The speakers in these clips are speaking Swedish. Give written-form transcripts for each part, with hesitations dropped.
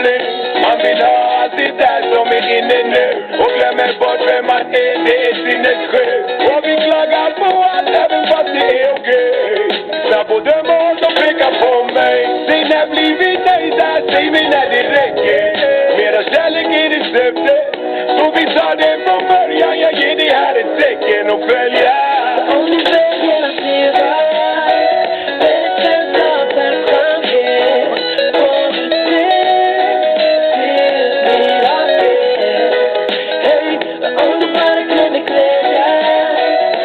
bling. Man vill ha allt det där som är inne nu och glömmer bort vem man är, det är sinnessjuk. Och vi klagar på allt även fast det är okej. När både mål som pekar på mig. Säg när blir vi nöjda, säg mig när det räcker. Mera kärlek är det syfte. Så vi tar det från början, jag ger dig här ett tecken och följa. Om du väljer att leva, bättre av den skönhet. Får du se till mina fel. Hej, om du bara kunde glädja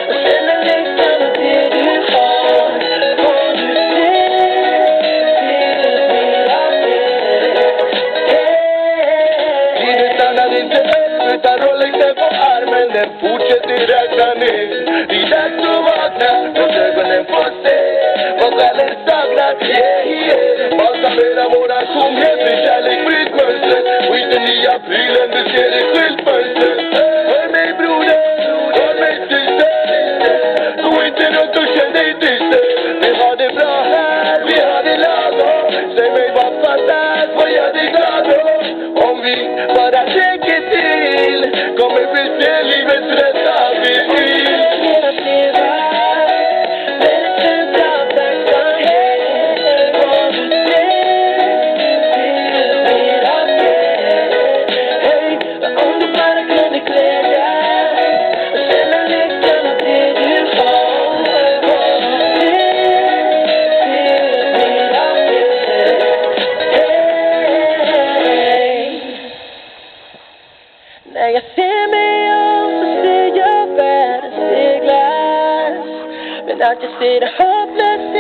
och känna längtan av det du har. Får du se till mina fel. Hej. Tiden stannar inte upp utan Rolexen på armen, den fortsätter räkna ner. Det är dags att vakna, låt ögonen få se vad själen saknar, Balsamera våran tomhet med kärlek bryt mönstret. Skiten i aprilen, du ser ett skyltfönster. Hör mig broder, hör mig syster. Gå inte runt och känn dig dyster. Vi har det bra här, vi har det lagom. Säg mig vad fattas, vad gör dig glad då? Om vi bara tänker till kommer vi se livets rätta bild. När jag ser mig om så ser jag världen seglas. Men att jag ser det hopplöst